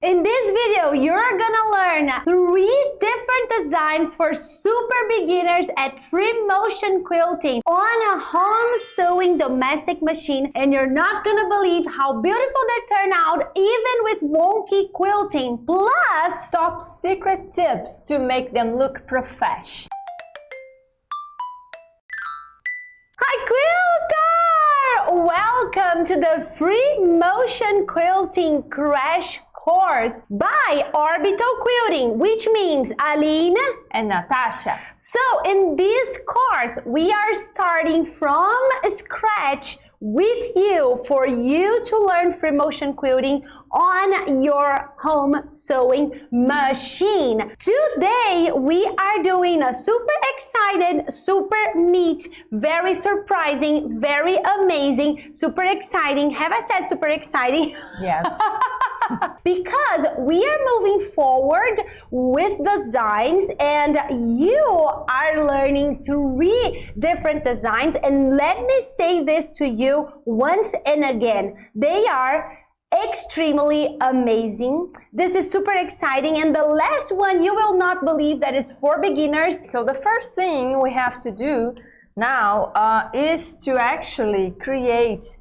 In this video, you're gonna learn 3 different designs for super beginners at free motion quilting on a home sewing domestic machine, and you're not gonna believe how beautiful they turn out even with wonky quilting, plus top secret tips to make them look profesh. Hi Quilter! Welcome to the free motion quilting crash course by Orbital Quilting, which means Aline and Natasha. So in this course, we are starting from scratch with you for you to learn free motion quilting on your home sewing machine. Today we are doing a super excited, super neat, very surprising, very amazing, super exciting. Have I said super exciting? Yes. Because we are moving forward with designs and you are learning 3 different designs, and let me say this to you once and again, they are extremely amazing. This is super exciting, and the last one you will not believe that is for beginners. So the first thing we have to do now is to actually create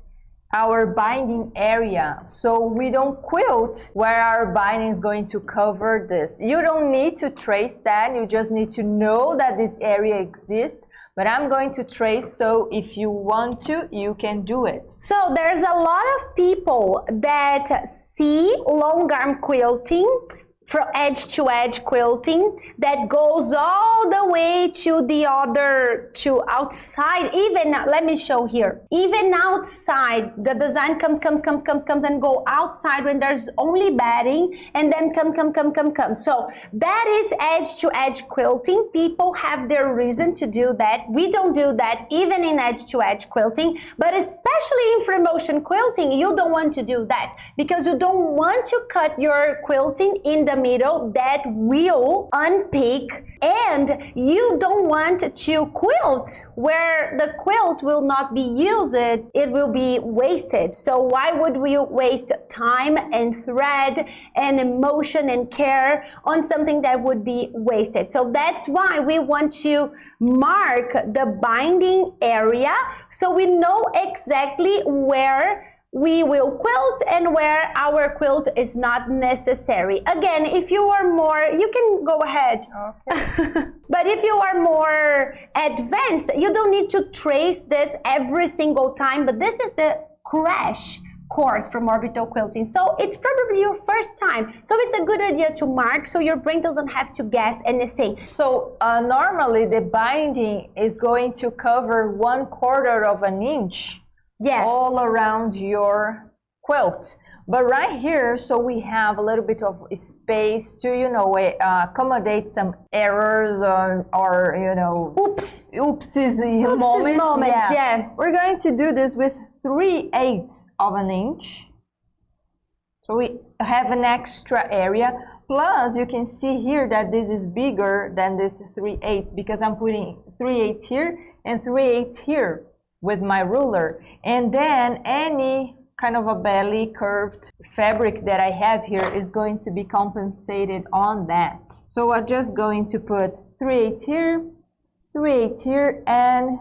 our binding area, so we don't quilt where our binding is going to cover this. You don't need to trace that, you just need to know that this area exists, but I'm going to trace, so if you want to, you can do it. So there's a lot of people that see long arm quilting, from edge to edge quilting, that goes all the way to the other, to outside. Even, let me show here, even outside, the design comes and go outside when there's only batting, and then come. So that is edge to edge quilting. People have their reason to do that. We don't do that even in edge to edge quilting, but especially in free motion quilting, you don't want to do that because you don't want to cut your quilting in the middle. That will unpick, and you don't want to quilt where the quilt will not be used, it will be wasted. So why would we waste time and thread and emotion and care on something that would be wasted? So that's why we want to mark the binding area so we know exactly where we will quilt and where our quilt is not necessary. Again, if you are more, you can go ahead. Okay. But if you are more advanced, you don't need to trace this every single time, but this is the crash course from Orbital Quilting. So it's probably your first time. So it's a good idea to mark so your brain doesn't have to guess anything. So normally the binding is going to cover 1/4 of an inch. Yes. All around your quilt. But right here, so we have a little bit of space to, you know, accommodate some errors or you know, oopsies moments. Yeah. We're going to do this with 3/8 of an inch. So we have an extra area. Plus, you can see here that this is bigger than this 3/8 because I'm putting 3/8 here and 3/8 here with my ruler, and then any kind of a belly curved fabric that I have here is going to be compensated on that. So I'm just going to put 3/8 here, 3/8 here, and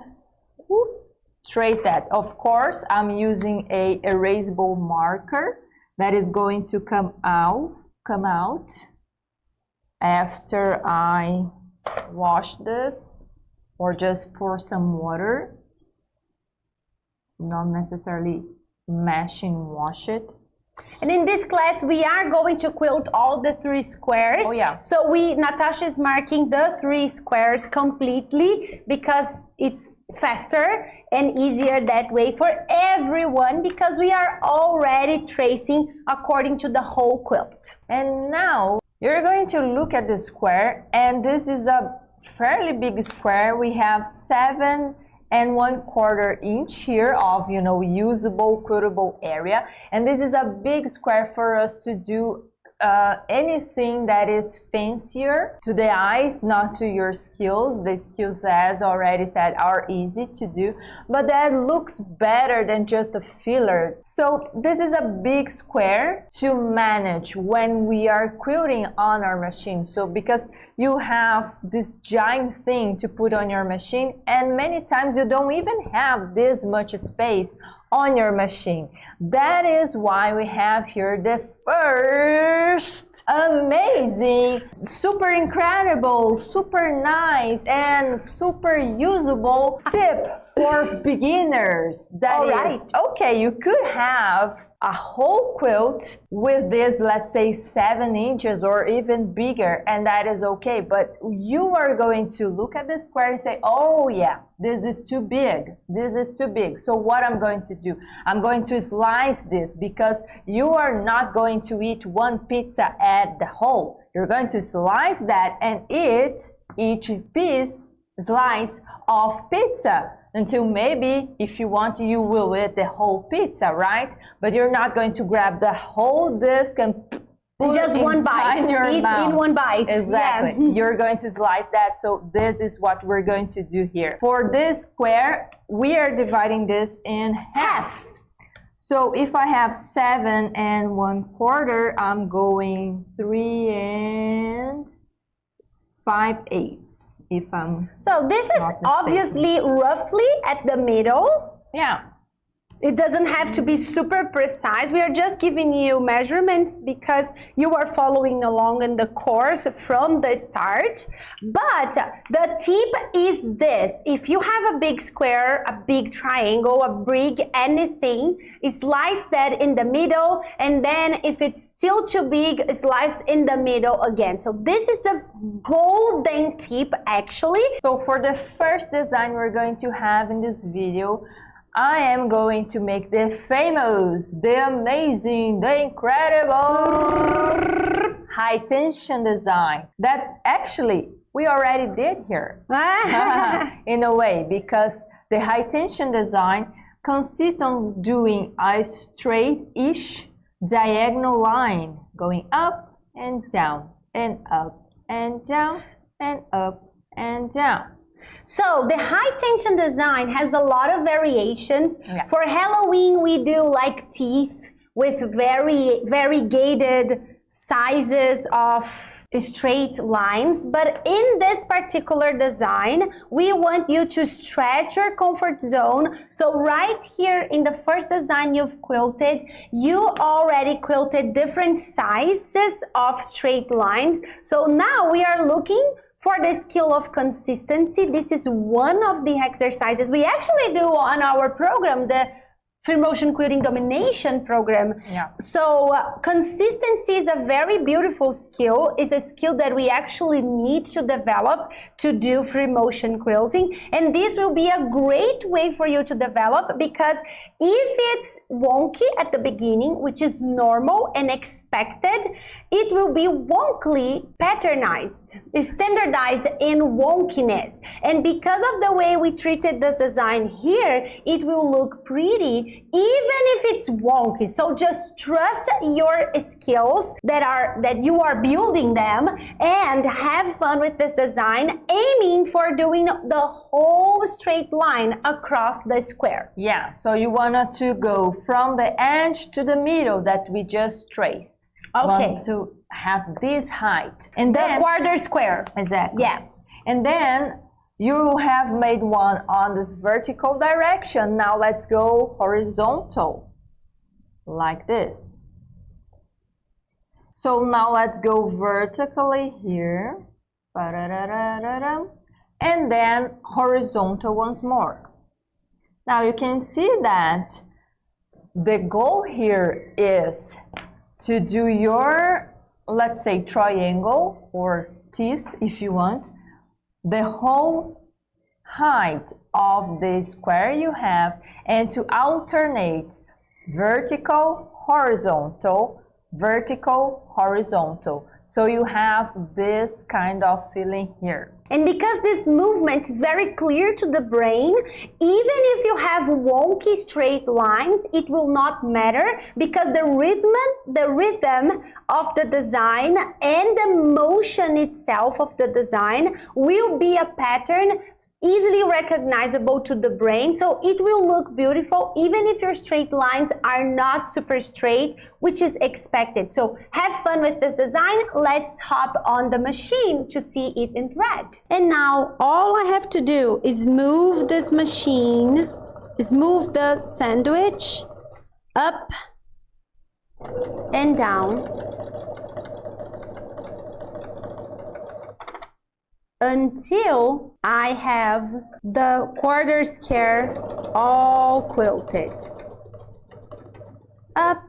trace that. Of course, I'm using a erasable marker that is going to come out after I wash this, or just pour some water. Not necessarily wash it. And in this class, we are going to quilt all the 3 squares. Oh yeah. So Natasha is marking the 3 squares completely because it's faster and easier that way for everyone, because we are already tracing according to the whole quilt. And now you're going to look at the square, and this is a fairly big square. We have 7 1/4 inch here of, you know, usable quiltable area, and this is a big square for us to do anything that is fancier to the eyes, not to your skills. The skills, as already said, are easy to do, but that looks better than just a filler. So this is a big square to manage when we are quilting on our machine. So because you have this giant thing to put on your machine, and many times you don't even have this much space on your machine. That is why we have here the first amazing, super incredible, super nice, and super usable tip for beginners. That is, okay, you could have a whole quilt with this, let's say 7 inches or even bigger, and that is okay, but you are going to look at the square and say, oh yeah, this is too big, this is too big. So what I'm going to do, I'm going to slice this, because you are not going to eat one pizza at the whole. You're going to slice that and eat each piece, slice of pizza, until maybe, if you want, you will eat the whole pizza, right? But you're not going to grab the whole disc and put just one bite, each in one bite. Exactly. Yeah. You're going to slice that. So this is what we're going to do here. For this square, we are dividing this in half. So if I have 7 1/4, I'm going 3 5/8. If I'm so this is obviously roughly at the middle. Yeah. It doesn't have to be super precise. We are just giving you measurements because you are following along in the course from the start. But the tip is this: if you have a big square, a big triangle, a big anything, slice that in the middle, and then if it's still too big, slice in the middle again. So this is a golden tip actually. So for the first design we're going to have in this video, I am going to make the famous, the amazing, the incredible high tension design that actually we already did here in a way, because the high tension design consists on doing a straight-ish diagonal line going up and down and up and down and up and down. So the high tension design has a lot of variations. Yeah. For Halloween, we do like teeth with very variegated sizes of straight lines. But in this particular design, we want you to stretch your comfort zone. So right here in the first design you've quilted, you already quilted different sizes of straight lines. So now we are looking for the skill of consistency. This is one of the exercises we actually do on our program, the Free Motion Quilting Domination program. Yeah. So consistency is a very beautiful skill. It's a skill that we actually need to develop to do free motion quilting. And this will be a great way for you to develop, because if it's wonky at the beginning, which is normal and expected, it will be wonkily patternized, standardized in wonkiness. And because of the way we treated this design here, it will look pretty even if it's wonky. So just trust your skills that you are building them, and have fun with this design, aiming for doing the whole straight line across the square. Yeah, so you want to go from the edge to the middle that we just traced. Okay. Want to have this height. And the then, quarter square. Exactly. Yeah. And then you have made one on this vertical direction. Now let's go horizontal, like this. So now let's go vertically here, and then horizontal once more. Now you can see that the goal here is to do your, let's say, triangle or teeth if you want, the whole height of the square you have, and to alternate vertical, horizontal, vertical, horizontal. So you have this kind of feeling here. And because this movement is very clear to the brain, even if you have wonky straight lines, it will not matter because the rhythm of the design and the motion itself of the design will be a pattern easily recognizable to the brain, so it will look beautiful even if your straight lines are not super straight, which is expected. So have fun with this design. Let's hop on the machine to see it in thread. And now all I have to do is move this machine, is move the sandwich up and down until I have the quarter square all quilted. Up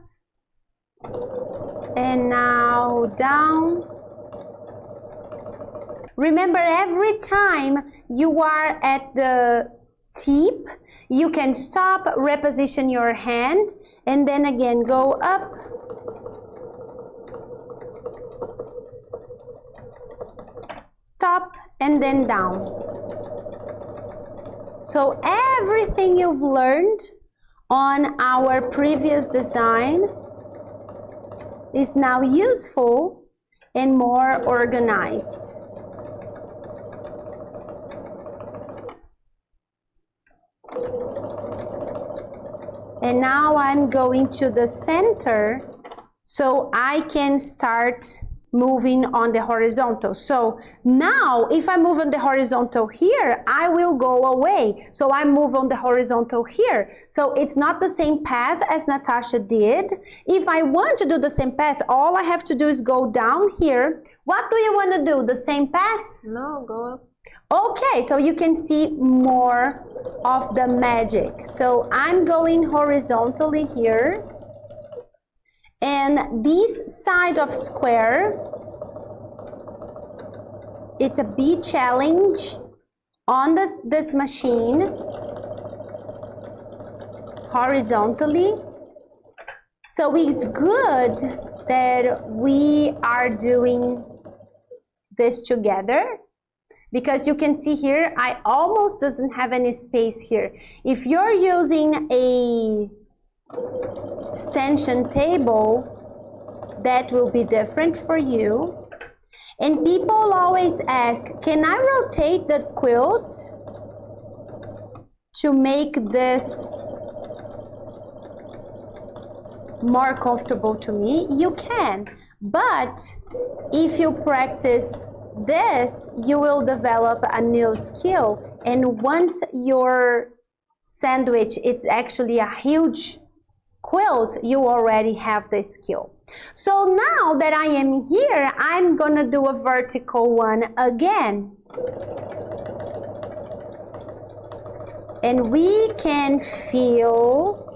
and now down. Remember, every time you are at the tip, you can stop, reposition your hand, and then again go up. Stop and then down. So everything you've learned on our previous design is now useful and more organized. And now I'm going to the center so I can start moving on the horizontal. So now if I move on the horizontal here, I will go away. So I move on the horizontal here. So it's not the same path as Natasha did. If I want to do the same path, all I have to do is go down here. What do you want to do? The same path? No, go up. Okay, so you can see more of the magic. So I'm going horizontally here. And this side of square, it's a big challenge on this machine, horizontally. So it's good that we are doing this together, because you can see here, I almost doesn't have any space here. If you're using a extension table, that will be different for you. And people always ask, can I rotate the quilt to make this more comfortable to me? You can, but if you practice this, you will develop a new skill. And once your sandwich, it's actually a huge quilt, you already have the skill. So now that I am here, I'm gonna do a vertical one again. And we can feel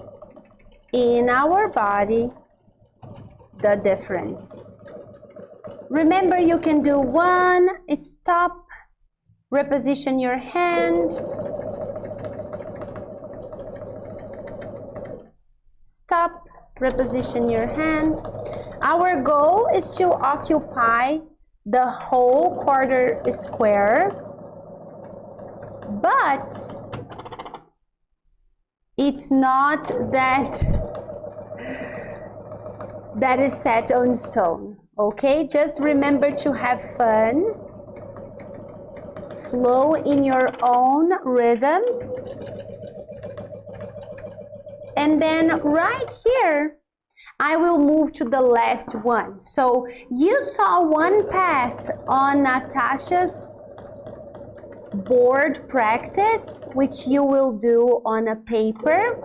in our body the difference. Remember, you can do one, stop, reposition your hand, stop, reposition your hand. Our goal is to occupy the whole quarter square, but it's not that is set on stone, okay? Just remember to have fun, flow in your own rhythm. And then right here, I will move to the last one. So you saw one path on Natasha's board practice, which you will do on a paper.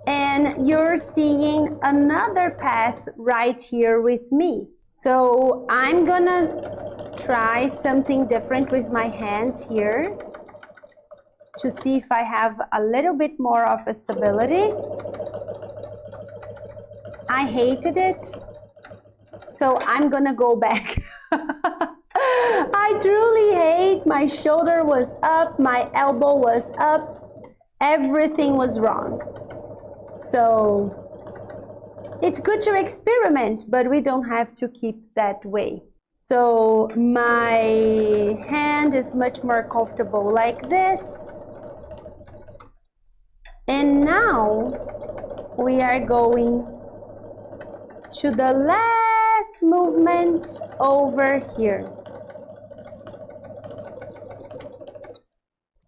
And you're seeing another path right here with me. So I'm gonna try something different with my hands here to see if I have a little bit more of a stability. I hated it, so I'm gonna go back. I truly hate, my shoulder was up, my elbow was up, everything was wrong. So it's good to experiment, but we don't have to keep that way. So my hand is much more comfortable like this. And now we are going to the last movement over here.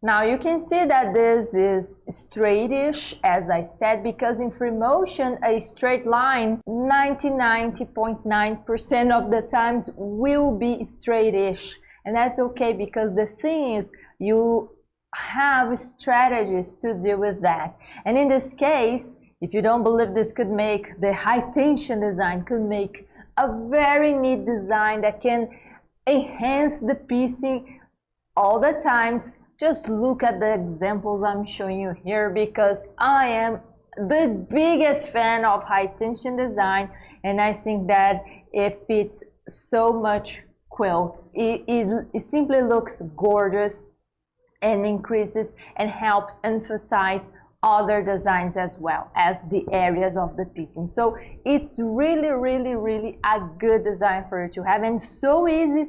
Now you can see that this is straightish, as I said, because in free motion, a straight line 99.9% of the times will be straightish. And that's okay, because the thing is, you have strategies to deal with that. And in this case, if you don't believe this could make the high tension design, could make a very neat design that can enhance the piecing all the times, just look at the examples I'm showing you here, because I am the biggest fan of high tension design, and I think that it fits so much quilts. It simply looks gorgeous and increases and helps emphasize other designs as well as the areas of the piecing. So it's really a good design for you to have, and so easy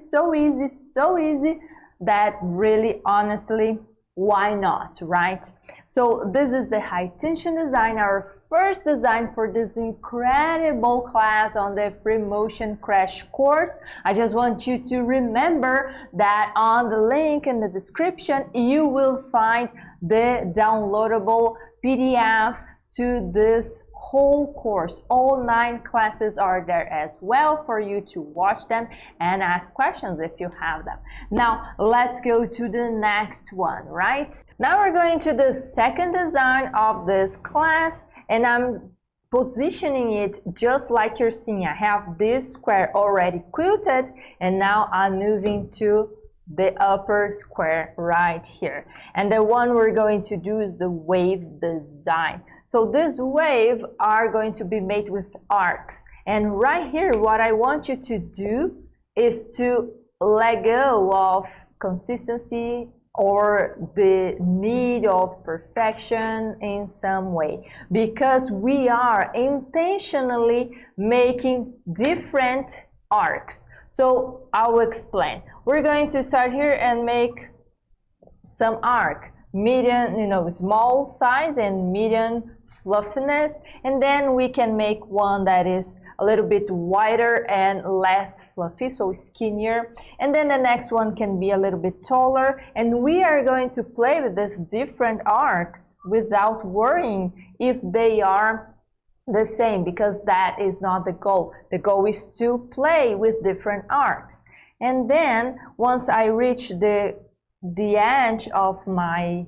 that really, honestly, why not, right? So this is the high tension design, our first design for this incredible class on the free motion crash course. I just want you to remember that on the link in the description you will find the downloadable PDFs to this whole course. All 9 classes are there as well for you to watch them and ask questions if you have them. Now let's go to the next one, right? Now we're going to the second design of this class, and I'm positioning it just like you're seeing. I have this square already quilted, and now I'm moving to the upper square right here. And the one we're going to do is the wave design. So this wave are going to be made with arcs. And right here, what I want you to do is to let go of consistency or the need of perfection in some way, because we are intentionally making different arcs. So I'll explain. We're going to start here and make some arc, medium, small size and medium fluffiness, and then we can make one that is a little bit wider and less fluffy, so skinnier, and then the next one can be a little bit taller, and we are going to play with these different arcs without worrying if they are the same, because that is not the goal. The goal is to play with different arcs. And then once I reach the edge of my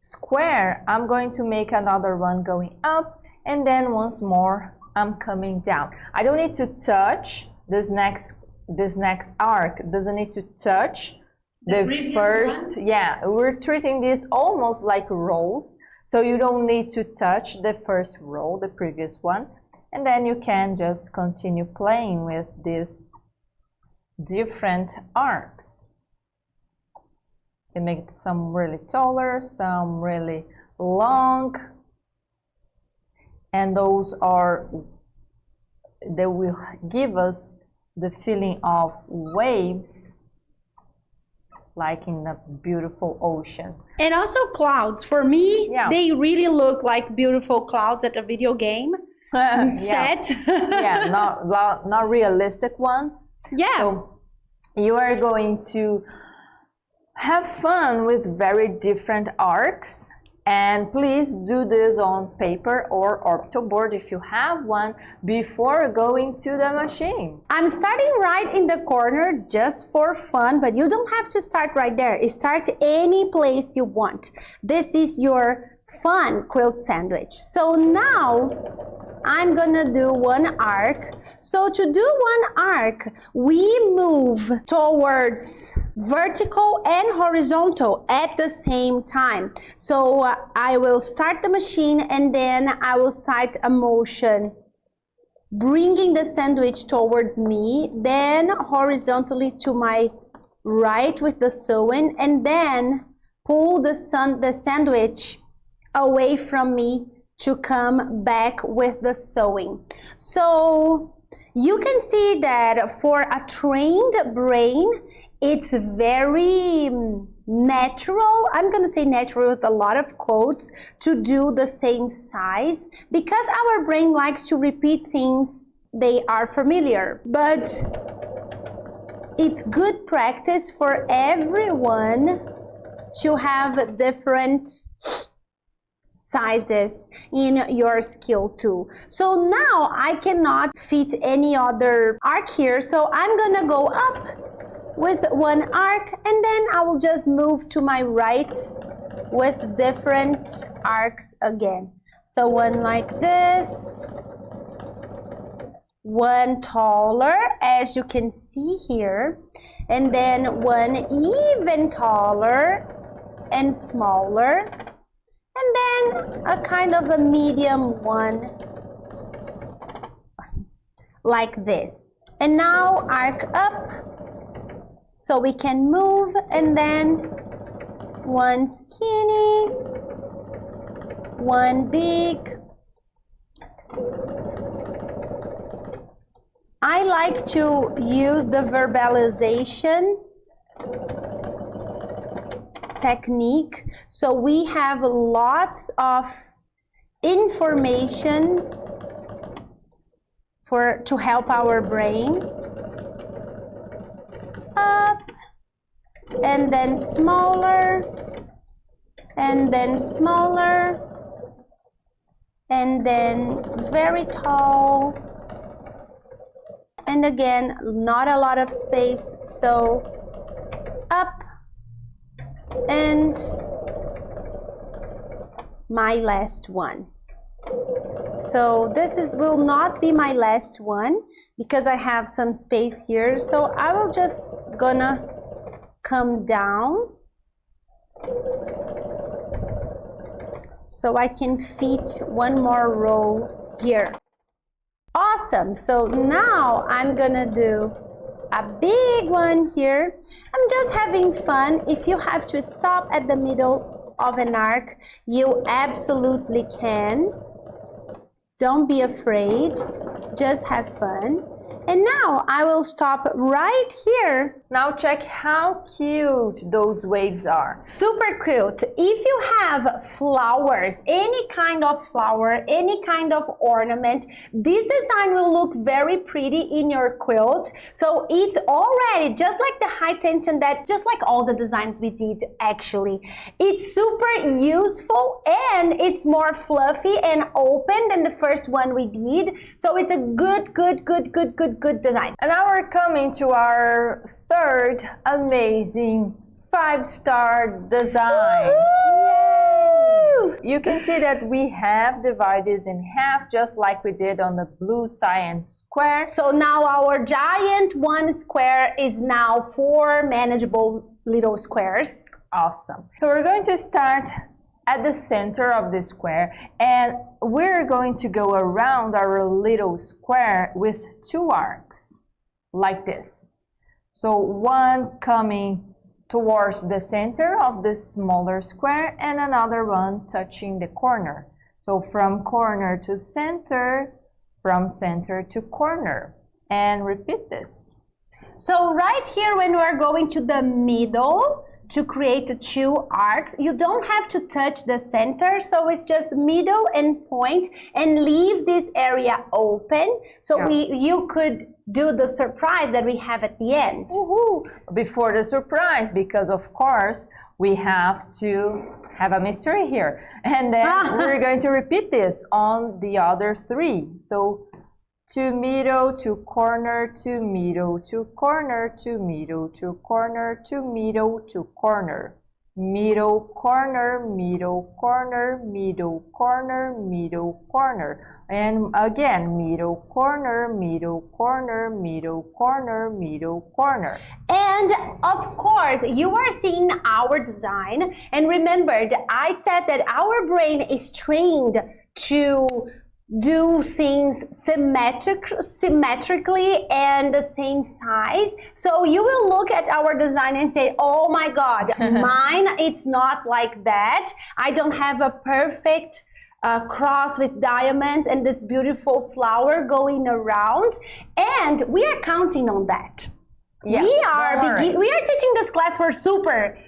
square, I'm going to make another one going up, and then once more I'm coming down. I don't need to touch this next arc. Doesn't need to touch the first one? Yeah, we're treating this almost like rows, so you don't need to touch the first row, the previous one, and then you can just continue playing with these different arcs. You make some really taller, some really long, and those they will give us the feeling of waves, like in a beautiful ocean. And also clouds. For me, yeah, they really look like beautiful clouds at a video game set. Yeah, not realistic ones. Yeah. So you are going to have fun with very different arcs, and please do this on paper or Orbital Board if you have one before going to the machine. I'm starting right in the corner just for fun, but you don't have to start right there. Start any place you want. This is your fun quilt sandwich. So now I'm gonna do one arc. So to do one arc, we move towards vertical and horizontal at the same time. So I will start the machine, and then I will start a motion bringing the sandwich towards me, then horizontally to my right with the sewing, and then pull the sandwich away from me to come back with the sewing. So You can see that for a trained brain, it's very natural, I'm going to say natural with a lot of quotes, to do the same size because our brain likes to repeat things they are familiar. But it's good practice for everyone to have different sizes in your skill tool. So now I cannot fit any other arc here, so I'm gonna go up with one arc and then I will just move to my right with different arcs again. So one like this, one taller as you can see here, and then one even taller and smaller, and then a kind of a medium one like this. And now arc up so we can move, and then one skinny, one big. I like to use the verbalization technique, so we have lots of information to help our brain. Up, and then smaller, and then smaller, and then very tall, and again not a lot of space, so up, and my last one. So this will not be my last one because I have some space here, so I will just gonna come down so I can fit one more row here. Awesome. So now I'm gonna do a big one here. I'm just having fun. If you have to stop at the middle of an arc, you absolutely can. Don't be afraid, just have fun. And now I will stop right here. Now check how cute those waves are. Super cute. If you have flowers, any kind of flower, any kind of ornament, this design will look very pretty in your quilt. So it's already just like the high tension, that just like all the designs we did actually. It's super useful and it's more fluffy and open than the first one we did. So it's a good design. And now we're coming to our third amazing 5-star design. Yay! You can see that we have divided in half just like we did on the blue science square. So now our giant one square is now 4 manageable little squares. Awesome. So we're going to start at the center of the square, and we're going to go around our little square with 2 arcs like this. So one coming towards the center of the smaller square and another one touching the corner. So from corner to center, from center to corner, and repeat this. So right here when we're going to the middle to create 2 arcs, you don't have to touch the center, so it's just middle and point, and leave this area open, so you could do the surprise that we have at the end. Before the surprise, because of course we have to have a mystery here, and then we're going to repeat this on the other 3. So to middle, to corner, to middle, to corner, to middle, to corner, to middle, to corner. Middle, corner, middle, corner, middle, corner, middle, corner. And again, middle, corner, middle, corner, middle, corner, middle, corner. And of course, you are seeing our design. And remember that I said that our brain is trained to do things symmetrically and the same size. So you will look at our design and say, oh my God, mine, it's not like that. I don't have a perfect cross with diamonds and this beautiful flower going around, and we are counting on that. Yeah, we are teaching this class for super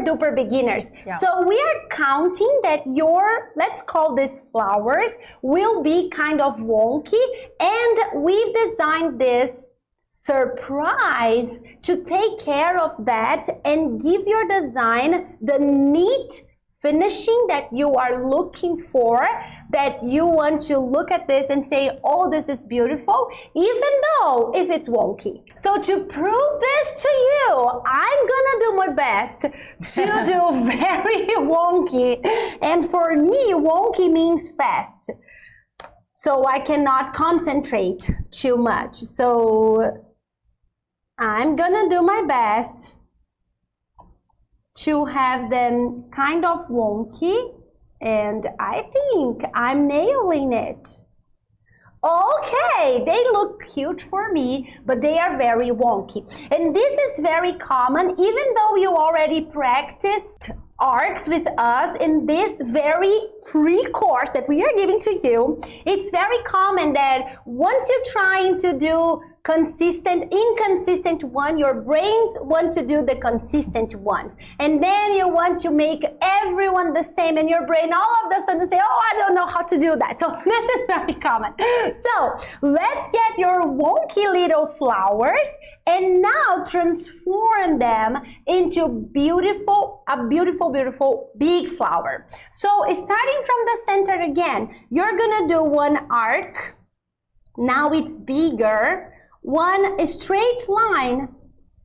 duper beginners. Yeah. So we are counting that your, let's call this flowers, will be kind of wonky, and we've designed this surprise to take care of that and give your design the neat finishing that you are looking for, that you want to look at this and say, oh, this is beautiful, even though if it's wonky. So to prove this to you, I'm gonna do my best to do very wonky. And for me, wonky means fast. So I cannot concentrate too much. So I'm gonna do my best to have them kind of wonky, and I think I'm nailing it. Okay, they look cute for me, but they are very wonky. And this is very common, even though you already practiced arcs with us in this very free course that we are giving to you. It's very common that once you're trying to do inconsistent one, your brains want to do the consistent ones, and then you want to make everyone the same, and your brain all of a sudden say, oh, I don't know how to do that. So this is very common. So let's get your wonky little flowers and now transform them into a beautiful big flower. So starting from the center again, you're gonna do one arc. Now it's bigger, one straight line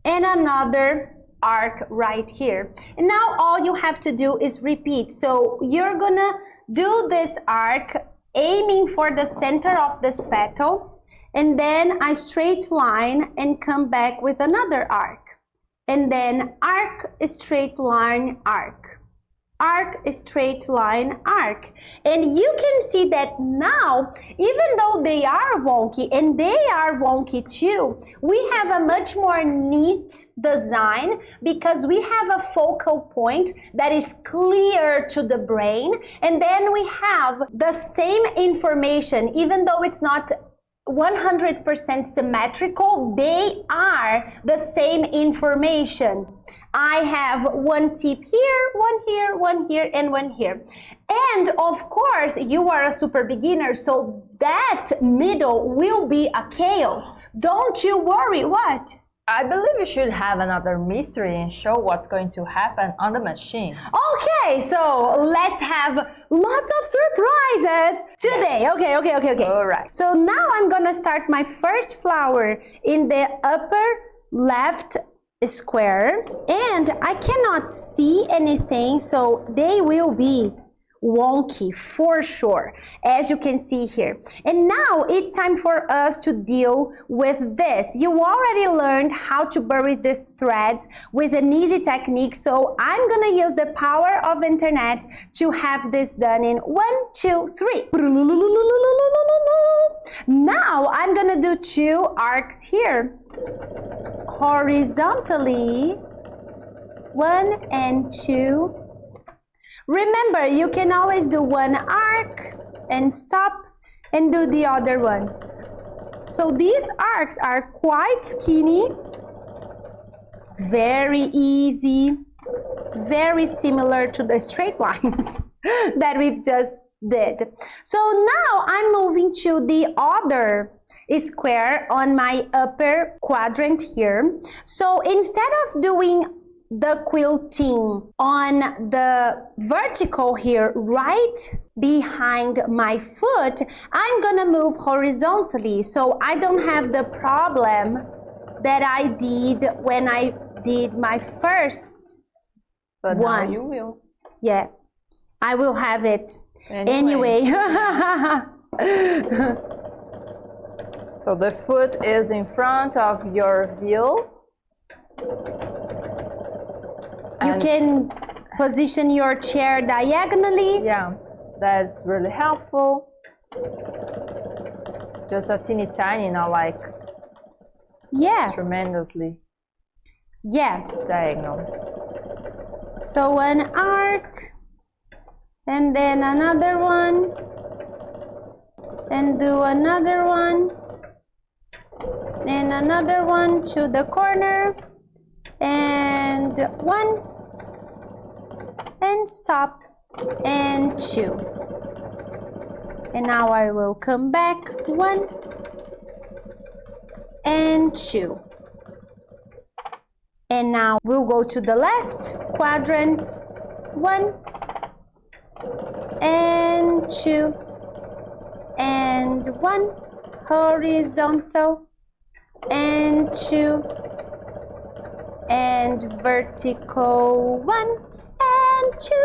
and another arc right here. And now all you have to do is repeat. So you're gonna do this arc aiming for the center of this petal, and then a straight line and come back with another arc, and then arc, straight line, arc, arc, straight line, arc. And you can see that now, even though they are wonky, and they are wonky too, we have a much more neat design because we have a focal point that is clear to the brain, and then we have the same information, even though it's not 100% symmetrical, they are the same information. I have one tip here, one here, and one here. And of course, you are a super beginner, so that middle will be a chaos. Don't you worry. What? I believe you should have another mystery and show what's going to happen on the machine. Okay, so let's have lots of surprises today. Yes. Okay. All right. So now I'm gonna start my first flower in the upper left square, and I cannot see anything, so they will be wonky for sure, as you can see here. And now it's time for us to deal with this. You already learned how to bury these threads with an easy technique, so I'm gonna use the power of internet to have this done in 1, 2, 3. Now I'm gonna do 2 arcs here horizontally, 1 and 2. Remember, you can always do one arc and stop and do the other one. So these arcs are quite skinny, very easy, very similar to the straight lines that we've just did. So now I'm moving to the other square on my upper quadrant here. So instead of doing the quilting on the vertical here right behind my foot, I'm gonna move horizontally, so I don't have the problem that I did when I did my first but one. Now you will. Yeah, I will have it anyway. So the foot is in front of your view. You can position your chair diagonally. Yeah, that's really helpful. Just a teeny tiny, not like tremendously diagonal. So an arc and then another one, and do another one, and another one to the corner, and one, and stop, and two. And now I will come back, one, and two. And now we'll go to the last quadrant, one, and two, and one, horizontal, and two, and vertical, one, and two,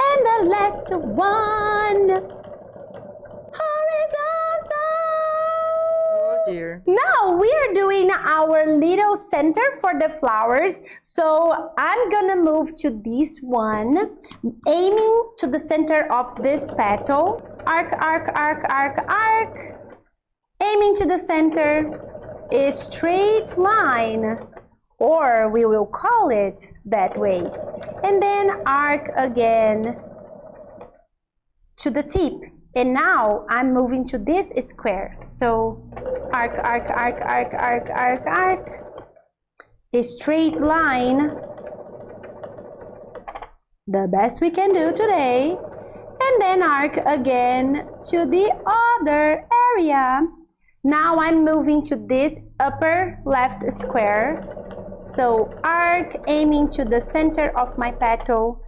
and the last one, horizontal. Oh dear. Now we are doing our little center for the flowers, so I'm gonna move to this one, aiming to the center of this petal, arc, arc, arc, arc, arc, aiming to the center, a straight line, or we will call it that way, and then arc again to the tip. And now I'm moving to this square, so arc, arc, arc, arc, arc, arc, arc, a straight line, the best we can do today, and then arc again to the other area. Now I'm moving to this upper left square, so arc, aiming to the center of my petal,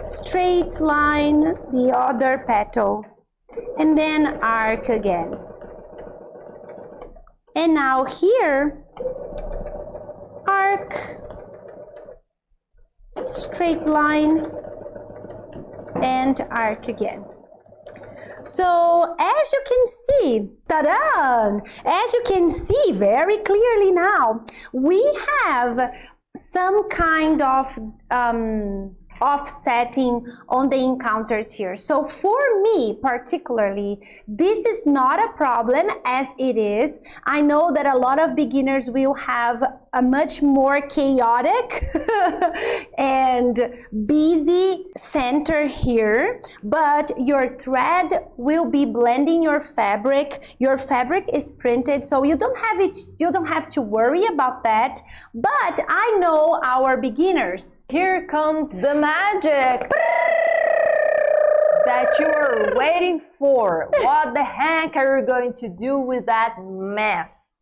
straight line, the other petal, and then arc again. And now here, arc, straight line, and arc again. So as you can see, ta-da! As you can see very clearly now, we have some kind of offsetting on the encounters here. So for me particularly, this is not a problem as it is. I know that a lot of beginners will have a much more chaotic and busy center here, but your thread will be blending your fabric. Your fabric is printed, so you don't have to worry about that. But I know our beginners. Here comes the magic that you're waiting for. What the heck are you going to do with that mess?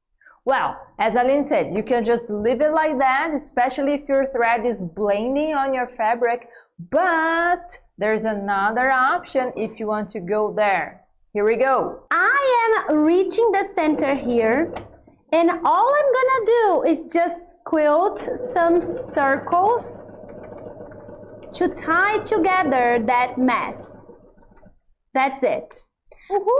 Well, as Aline said, you can just leave it like that, especially if your thread is blending on your fabric, but there's another option if you want to go there. Here we go. I am reaching the center here, and all I'm gonna do is just quilt some circles to tie together that mess. That's it.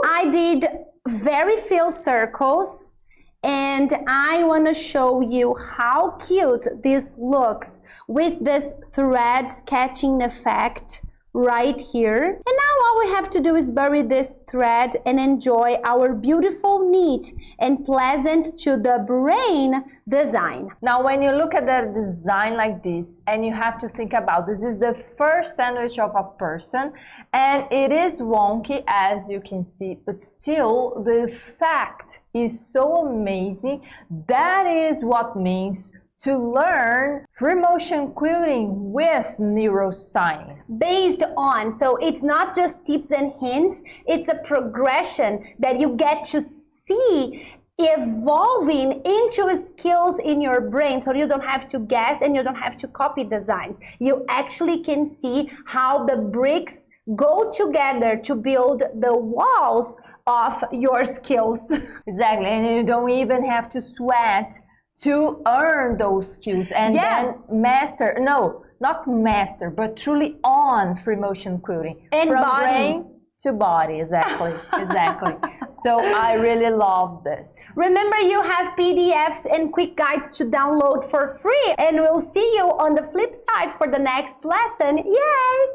I did very few circles, and I want to show you how cute this looks with this thread sketching effect right here. And now all we have to do is bury this thread and enjoy our beautiful, neat, and pleasant to the brain design. Now when you look at the design like this, and you have to think about this is the first sandwich of a person, and it is wonky as you can see, but still the effect is so amazing. That is what means to learn free motion quilting with neuroscience. Based on, so it's not just tips and hints, it's a progression that you get to see evolving into skills in your brain, so you don't have to guess and you don't have to copy designs. You actually can see how the bricks go together to build the walls of your skills. Exactly, and you don't even have to sweat to earn those skills and then master, no, not master, but truly on free motion quilting. And from body. brain to body, exactly, exactly. So I really love this. Remember, you have PDFs and quick guides to download for free, and we'll see you on the flip side for the next lesson. Yay!